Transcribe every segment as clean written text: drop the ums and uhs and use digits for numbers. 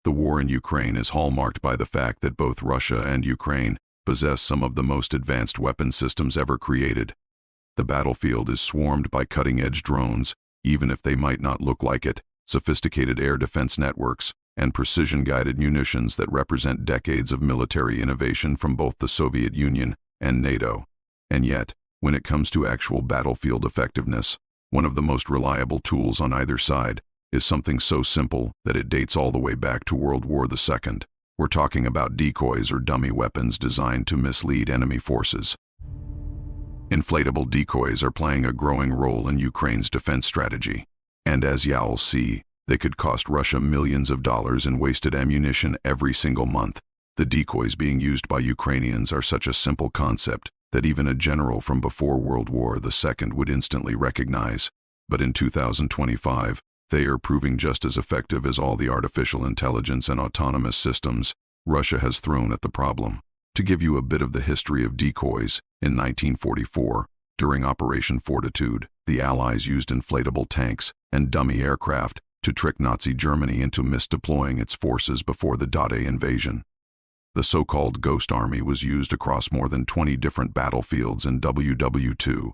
The war in Ukraine is hallmarked by the fact that both Russia and Ukraine possess some of the most advanced weapon systems ever created. The battlefield is swarmed by cutting-edge drones, even if they might not look like it, sophisticated air defense networks, and precision-guided munitions that represent decades of military innovation from both the Soviet Union and NATO. And yet, when it comes to actual battlefield effectiveness, one of the most reliable tools on either side is something so simple that it dates all the way back to World War II. We're talking about decoys, or dummy weapons designed to mislead enemy forces. Inflatable decoys are playing a growing role in Ukraine's defense strategy, and as you'll see, they could cost Russia millions of dollars in wasted ammunition every single month. The decoys being used by Ukrainians are such a simple concept that even a general from before World War II would instantly recognize. But in 2025, they are proving just as effective as all the artificial intelligence and autonomous systems Russia has thrown at the problem. To give you a bit of the history of decoys, in 1944, during Operation Fortitude, the Allies used inflatable tanks and dummy aircraft to trick Nazi Germany into misdeploying its forces before the D-Day invasion. The so-called Ghost Army was used across more than 20 different battlefields in WW2,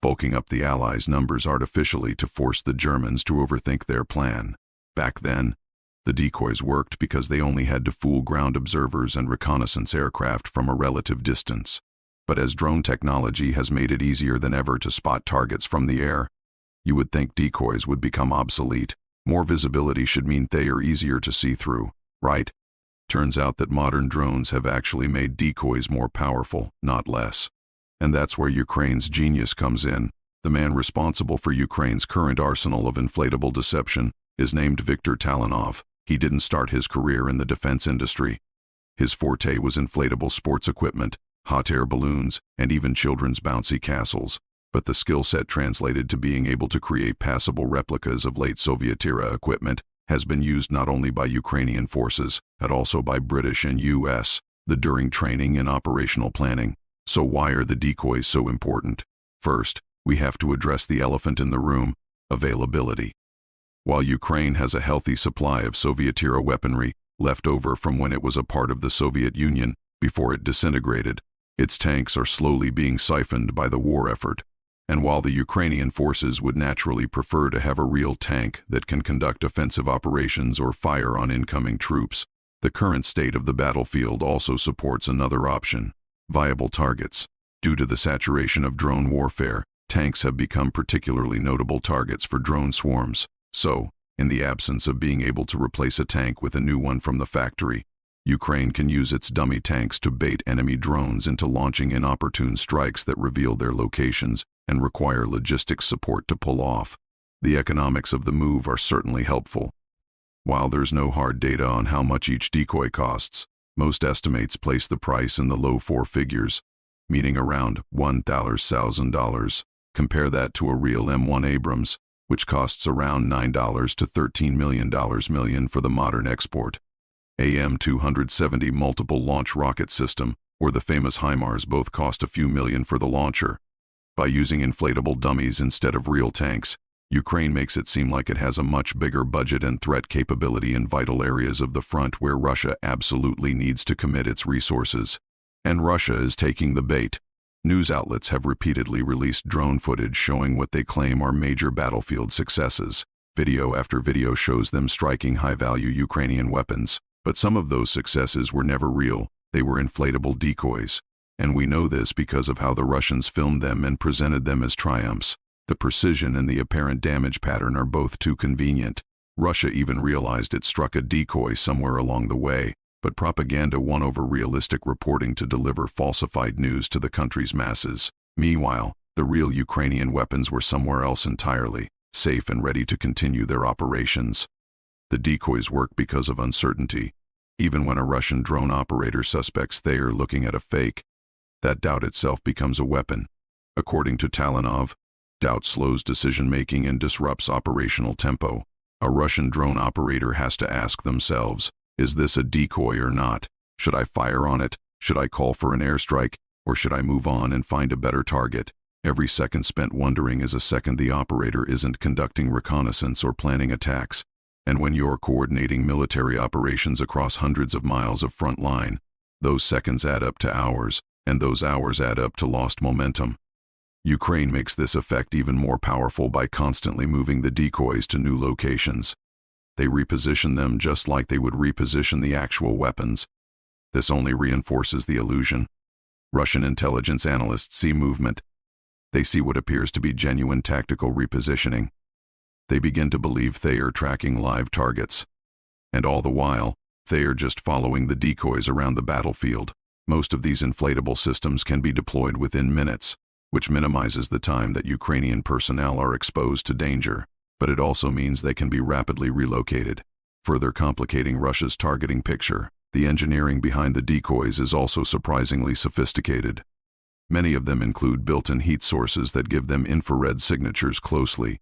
bulking up the Allies' numbers artificially to force the Germans to overthink their plan. Back then, the decoys worked because they only had to fool ground observers and reconnaissance aircraft from a relative distance. But as drone technology has made it easier than ever to spot targets from the air, you would think decoys would become obsolete. More visibility should mean they are easier to see through, right? Turns out that modern drones have actually made decoys more powerful, not less. And that's where Ukraine's genius comes in. The man responsible for Ukraine's current arsenal of inflatable deception is named Viktor Talanov. He didn't start his career in the defense industry. His forte was inflatable sports equipment, hot air balloons, and even children's bouncy castles. But the skill set translated to being able to create passable replicas of late Soviet-era equipment has been used not only by Ukrainian forces, but also by British and US, during training and operational planning. So why are the decoys so important? First, we have to address the elephant in the room: availability. While Ukraine has a healthy supply of Soviet-era weaponry left over from when it was a part of the Soviet Union before it disintegrated, its tanks are slowly being siphoned by the war effort. And while the Ukrainian forces would naturally prefer to have a real tank that can conduct offensive operations or fire on incoming troops, the current state of the battlefield also supports another option: viable targets. Due to the saturation of drone warfare, tanks have become particularly notable targets for drone swarms. So, in the absence of being able to replace a tank with a new one from the factory, Ukraine can use its dummy tanks to bait enemy drones into launching inopportune strikes that reveal their locations and require logistics support to pull off. The economics of the move are certainly helpful. While there's no hard data on how much each decoy costs, most estimates place the price in the low four figures, meaning around $1,000. Compare that to a real M1 Abrams, which costs around $9 to $13 million for the modern export. AM-270 multiple launch rocket system, or the famous HIMARS, both cost a few million for the launcher. By using inflatable dummies instead of real tanks, Ukraine makes it seem like it has a much bigger budget and threat capability in vital areas of the front where Russia absolutely needs to commit its resources. And Russia is taking the bait. News outlets have repeatedly released drone footage showing what they claim are major battlefield successes. Video after video shows them striking high-value Ukrainian weapons. But some of those successes were never real. They were inflatable decoys. And we know this because of how the Russians filmed them and presented them as triumphs. The precision and the apparent damage pattern are both too convenient. Russia even realized it struck a decoy somewhere along the way, but propaganda won over realistic reporting to deliver falsified news to the country's masses. Meanwhile, the real Ukrainian weapons were somewhere else entirely, safe and ready to continue their operations. The decoys work because of uncertainty. Even when a Russian drone operator suspects they are looking at a fake, that doubt itself becomes a weapon. According to Talanov, doubt slows decision-making and disrupts operational tempo. A Russian drone operator has to ask themselves, is this a decoy or not? Should I fire on it? Should I call for an airstrike? Or should I move on and find a better target? Every second spent wondering is a second the operator isn't conducting reconnaissance or planning attacks. And when you're coordinating military operations across hundreds of miles of front line, those seconds add up to hours, and those hours add up to lost momentum. Ukraine makes this effect even more powerful by constantly moving the decoys to new locations. They reposition them just like they would reposition the actual weapons. This only reinforces the illusion. Russian intelligence analysts see movement. They see what appears to be genuine tactical repositioning. They begin to believe they are tracking live targets. And all the while, they are just following the decoys around the battlefield. Most of these inflatable systems can be deployed within minutes, which minimizes the time that Ukrainian personnel are exposed to danger, but it also means they can be rapidly relocated, further complicating Russia's targeting picture. The engineering behind the decoys is also surprisingly sophisticated. Many of them include built-in heat sources that give them infrared signatures closely,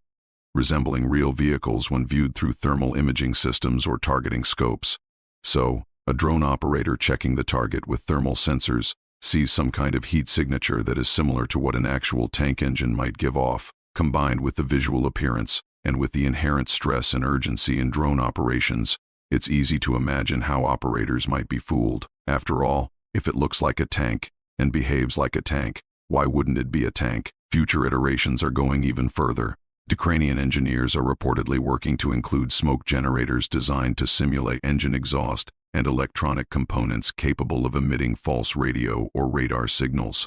resembling real vehicles when viewed through thermal imaging systems or targeting scopes. So, a drone operator checking the target with thermal sensors sees some kind of heat signature that is similar to what an actual tank engine might give off. Combined with the visual appearance and with the inherent stress and urgency in drone operations, it's easy to imagine how operators might be fooled. After all, if it looks like a tank and behaves like a tank, why wouldn't it be a tank? Future iterations are going even further. Ukrainian engineers are reportedly working to include smoke generators designed to simulate engine exhaust and electronic components capable of emitting false radio or radar signals.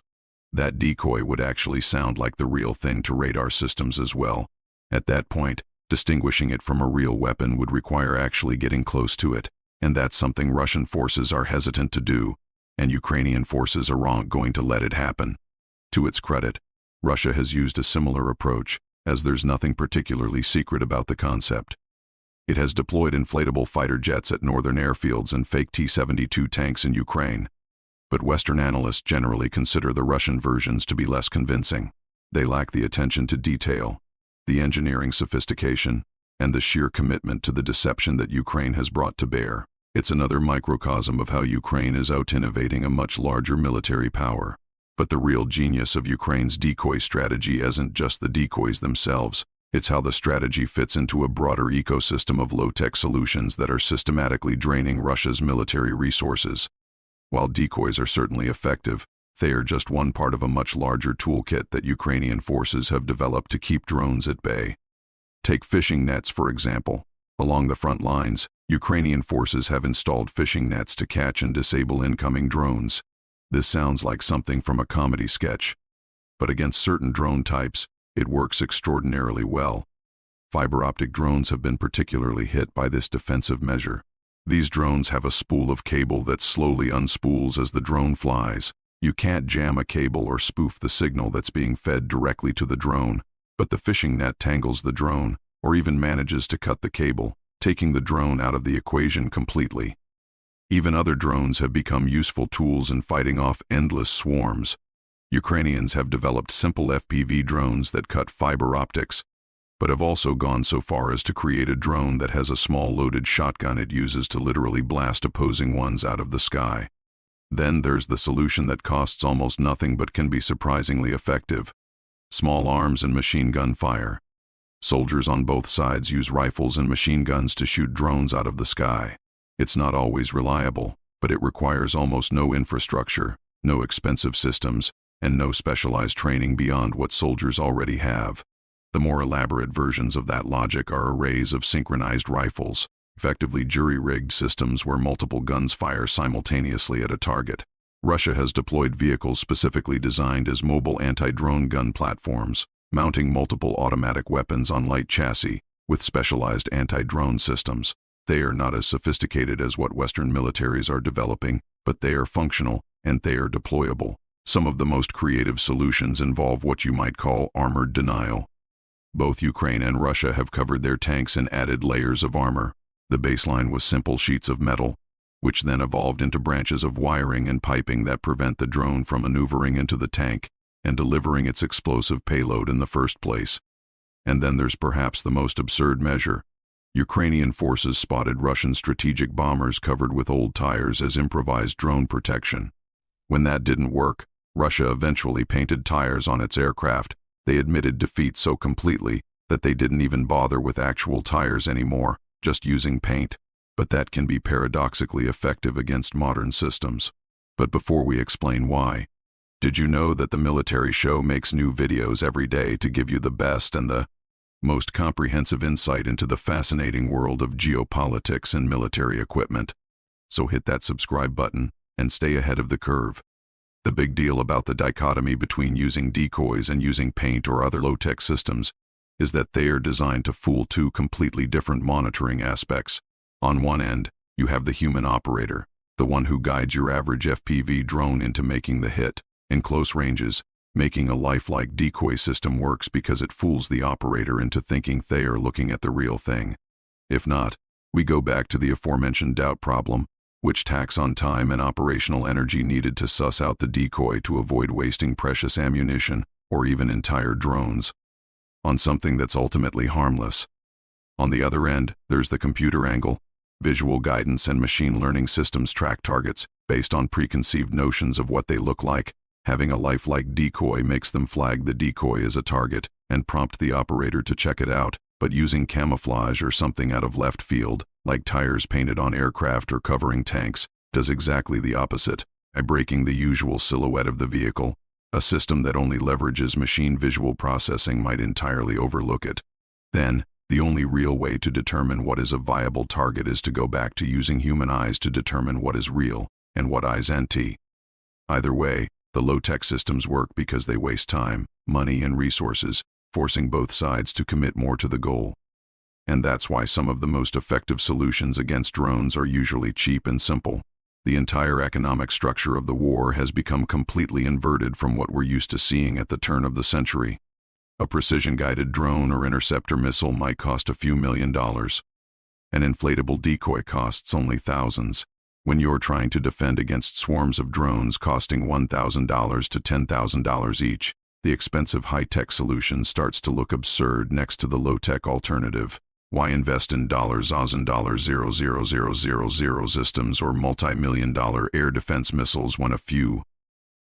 That decoy would actually sound like the real thing to radar systems as well. At that point, distinguishing it from a real weapon would require actually getting close to it, and that's something Russian forces are hesitant to do, and Ukrainian forces aren't going to let it happen. To its credit, Russia has used a similar approach, as there's nothing particularly secret about the concept. It has deployed inflatable fighter jets at northern airfields and fake T-72 tanks in Ukraine. But Western analysts generally consider the Russian versions to be less convincing. They lack the attention to detail, the engineering sophistication, and the sheer commitment to the deception that Ukraine has brought to bear. It's another microcosm of how Ukraine is out-innovating a much larger military power. But the real genius of Ukraine's decoy strategy isn't just the decoys themselves, it's how the strategy fits into a broader ecosystem of low-tech solutions that are systematically draining Russia's military resources. While decoys are certainly effective, they are just one part of a much larger toolkit that Ukrainian forces have developed to keep drones at bay. Take fishing nets, for example. Along the front lines, Ukrainian forces have installed fishing nets to catch and disable incoming drones. This sounds like something from a comedy sketch, but against certain drone types, it works extraordinarily well. Fiber optic drones have been particularly hit by this defensive measure. These drones have a spool of cable that slowly unspools as the drone flies. You can't jam a cable or spoof the signal that's being fed directly to the drone, but the fishing net tangles the drone, or even manages to cut the cable, taking the drone out of the equation completely. Even other drones have become useful tools in fighting off endless swarms. Ukrainians have developed simple FPV drones that cut fiber optics, but have also gone so far as to create a drone that has a small loaded shotgun it uses to literally blast opposing ones out of the sky. Then there's the solution that costs almost nothing but can be surprisingly effective: small arms and machine gun fire. Soldiers on both sides use rifles and machine guns to shoot drones out of the sky. It's not always reliable, but it requires almost no infrastructure, no expensive systems, and no specialized training beyond what soldiers already have. The more elaborate versions of that logic are arrays of synchronized rifles, effectively jury-rigged systems where multiple guns fire simultaneously at a target. Russia has deployed vehicles specifically designed as mobile anti-drone gun platforms, mounting multiple automatic weapons on light chassis with specialized anti-drone systems. They are not as sophisticated as what Western militaries are developing, but they are functional and they are deployable. Some of the most creative solutions involve what you might call armored denial. Both Ukraine and Russia have covered their tanks in added layers of armor. The baseline was simple sheets of metal, which then evolved into branches of wiring and piping that prevent the drone from maneuvering into the tank and delivering its explosive payload in the first place. And then there's perhaps the most absurd measure. Ukrainian forces spotted Russian strategic bombers covered with old tires as improvised drone protection. When that didn't work, Russia eventually painted tires on its aircraft. They admitted defeat so completely that they didn't even bother with actual tires anymore. just using paint, but that can be paradoxically effective against modern systems. But before we explain why, did you know that the military show makes new videos every day to give you the best and the most comprehensive insight into the fascinating world of geopolitics and military equipment? So hit that subscribe button and stay ahead of the curve. The big deal about the dichotomy between using decoys and using paint or other low-tech systems is that they are designed to fool two completely different monitoring aspects. On one end, you have the human operator, the one who guides your average FPV drone into making the hit. In close ranges, making a lifelike decoy system works because it fools the operator into thinking they are looking at the real thing. If not, we go back to the aforementioned doubt problem, which tacks on time and operational energy needed to suss out the decoy to avoid wasting precious ammunition or even entire drones on something that's ultimately harmless. On the other end, there's the computer angle. Visual guidance and machine learning systems track targets based on preconceived notions of what they look like. Having a lifelike decoy makes them flag the decoy as a target and prompt the operator to check it out, but using camouflage or something out of left field, like tires painted on aircraft or covering tanks, does exactly the opposite, by breaking the usual silhouette of the vehicle. A system that only leverages machine visual processing might entirely overlook it. Then, the only real way to determine what is a viable target is to go back to using human eyes to determine what is real and what eyes anti. Either way, the low-tech systems work because they waste time, money, and resources, forcing both sides to commit more to the goal. And that's why some of the most effective solutions against drones are usually cheap and simple. The entire economic structure of the war has become completely inverted from what we're used to seeing at the turn of the century. A precision-guided drone or interceptor missile might cost a few $1 million. An inflatable decoy costs only thousands. When you're trying to defend against swarms of drones costing $1,000 to $10,000 each, the expensive high-tech solution starts to look absurd next to the low-tech alternative. Why invest in $0,000 systems or multi-million-dollar air defense missiles when a few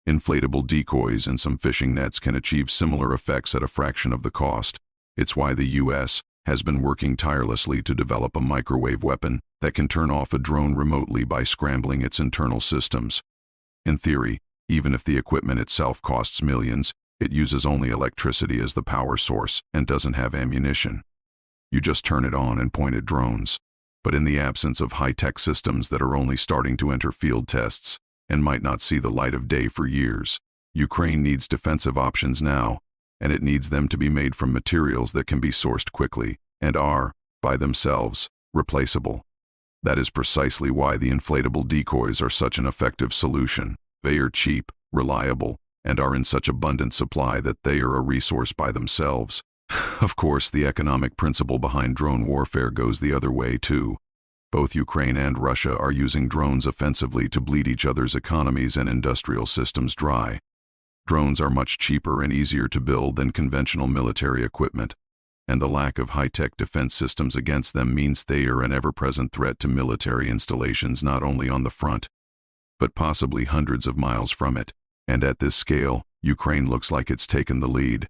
inflatable decoys and some fishing nets can achieve similar effects at a fraction of the cost? It's why the U.S. has been working tirelessly to develop a microwave weapon that can turn off a drone remotely by scrambling its internal systems. In theory, even if the equipment itself costs millions, it uses only electricity as the power source and doesn't have ammunition. You just turn it on and point at drones. But in the absence of high-tech systems that are only starting to enter field tests and might not see the light of day for years, Ukraine needs defensive options now, and it needs them to be made from materials that can be sourced quickly and are, by themselves, replaceable. That is precisely why the inflatable decoys are such an effective solution. They are cheap, reliable, and are in such abundant supply that they are a resource by themselves. Of course, the economic principle behind drone warfare goes the other way too. Both Ukraine and Russia are using drones offensively to bleed each other's economies and industrial systems dry. Drones are much cheaper and easier to build than conventional military equipment, and the lack of high-tech defense systems against them means they are an ever-present threat to military installations not only on the front, but possibly hundreds of miles from it. And at this scale, Ukraine looks like it's taken the lead.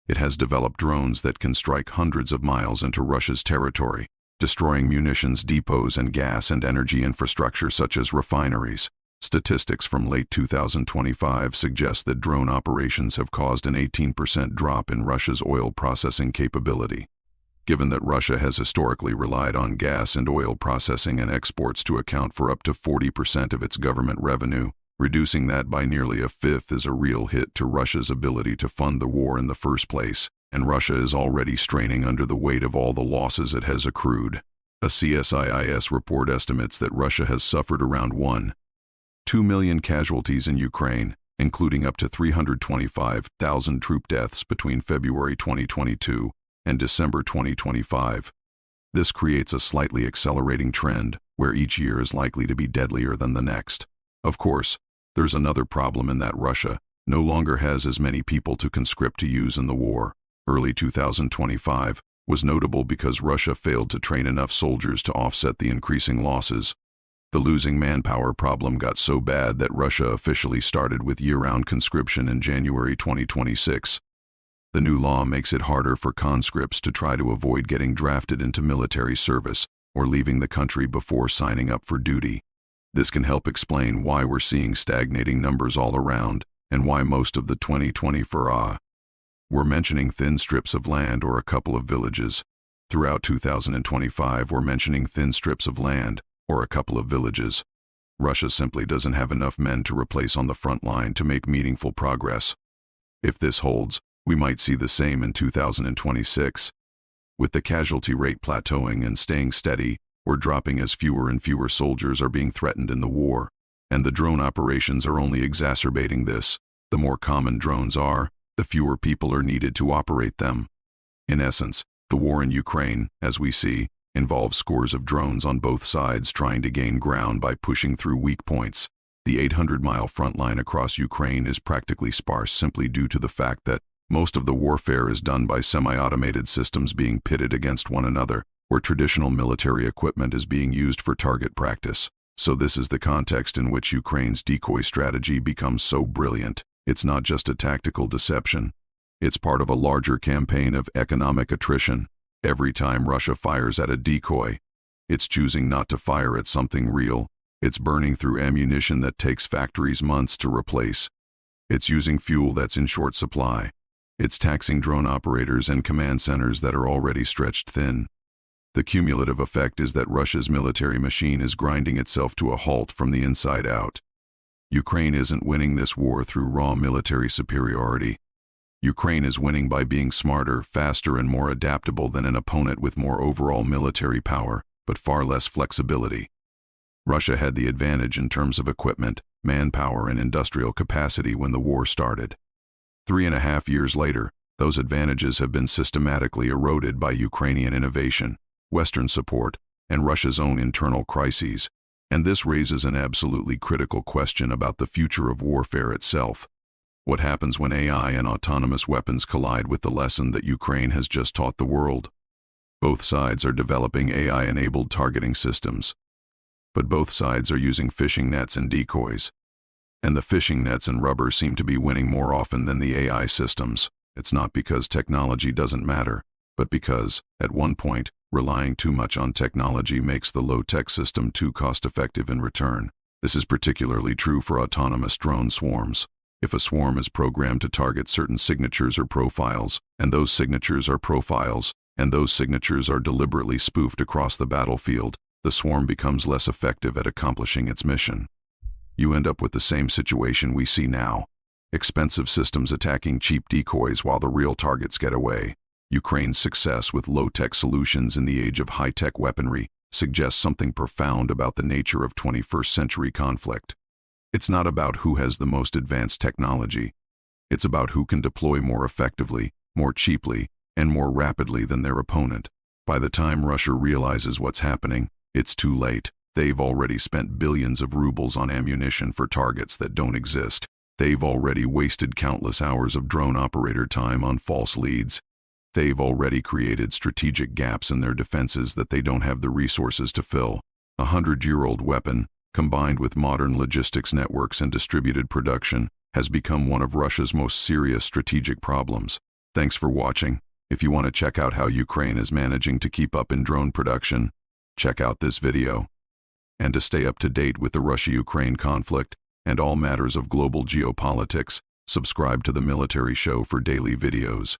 It has developed drones that can strike hundreds of miles into Russia's territory, destroying munitions depots and gas and energy infrastructure such as refineries. Statistics from late 2025 suggest that drone operations have caused an 18% drop in Russia's oil processing capability. Given that Russia has historically relied on gas and oil processing and exports to account for up to 40% of its government revenue, reducing that by nearly a fifth is a real hit to Russia's ability to fund the war in the first place, and Russia is already straining under the weight of all the losses it has accrued. A CSIS report estimates that Russia has suffered around 1.2 million casualties in Ukraine, including up to 325,000 troop deaths between February 2022 and December 2025. This creates a slightly accelerating trend, where each year is likely to be deadlier than the next. Of course, there's another problem in that Russia no longer has as many people to conscript to use in the war. Early 2025 was notable because Russia failed to train enough soldiers to offset the increasing losses. The losing manpower problem got so bad that Russia officially started with year-round conscription in January 2026. The new law makes it harder for conscripts to try to avoid getting drafted into military service, or leaving the country before signing up for duty. This can help explain why we're seeing stagnating numbers all around, and why most of the 2024 we're mentioning thin strips of land or a couple of villages. Throughout 2025, we're mentioning thin strips of land or a couple of villages. Russia simply doesn't have enough men to replace on the front line to make meaningful progress. If this holds, we might see the same in 2026. With the casualty rate plateauing and staying steady, or dropping as fewer and fewer soldiers are being threatened in the war, and the drone operations are only exacerbating this. The more common drones are, the fewer people are needed to operate them. In essence, the war in Ukraine, as we see, involves scores of drones on both sides trying to gain ground by pushing through weak points. The 800-mile front line across Ukraine is practically sparse simply due to the fact that most of the warfare is done by semi-automated systems being pitted against one another, where traditional military equipment is being used for target practice. So this is the context in which Ukraine's decoy strategy becomes so brilliant. It's not just a tactical deception. It's part of a larger campaign of economic attrition. Every time Russia fires at a decoy, it's choosing not to fire at something real. It's burning through ammunition that takes factories months to replace. It's using fuel that's in short supply. It's taxing drone operators and command centers that are already stretched thin. The cumulative effect is that Russia's military machine is grinding itself to a halt from the inside out. Ukraine isn't winning this war through raw military superiority. Ukraine is winning by being smarter, faster, and more adaptable than an opponent with more overall military power, but far less flexibility. Russia had the advantage in terms of equipment, manpower, and industrial capacity when the war started. 3.5 years later, those advantages have been systematically eroded by Ukrainian innovation, Western support, and Russia's own internal crises. And this raises an absolutely critical question about the future of warfare itself. What happens when AI and autonomous weapons collide with the lesson that Ukraine has just taught the world? Both sides are developing AI-enabled targeting systems. But both sides are using fishing nets and decoys. And the fishing nets and rubber seem to be winning more often than the AI systems. It's not because technology doesn't matter, but because, at one point, relying too much on technology makes the low-tech system too cost-effective in return. This is particularly true for autonomous drone swarms. If a swarm is programmed to target certain signatures or profiles, and those signatures are profiles, and those signatures are deliberately spoofed across the battlefield, the swarm becomes less effective at accomplishing its mission. You end up with the same situation we see now. Expensive systems attacking cheap decoys while the real targets get away. Ukraine's success with low-tech solutions in the age of high-tech weaponry suggests something profound about the nature of 21st century conflict. It's not about who has the most advanced technology. It's about who can deploy more effectively, more cheaply, and more rapidly than their opponent. By the time Russia realizes what's happening, it's too late. They've already spent billions of rubles on ammunition for targets that don't exist. They've already wasted countless hours of drone operator time on false leads. They've already created strategic gaps in their defenses that they don't have the resources to fill. A 100-year-old weapon, combined with modern logistics networks and distributed production, has become one of Russia's most serious strategic problems. Thanks for watching. If you want to check out how Ukraine is managing to keep up in drone production, check out this video. And to stay up to date with the Russia-Ukraine conflict and all matters of global geopolitics, subscribe to the Military Show for daily videos.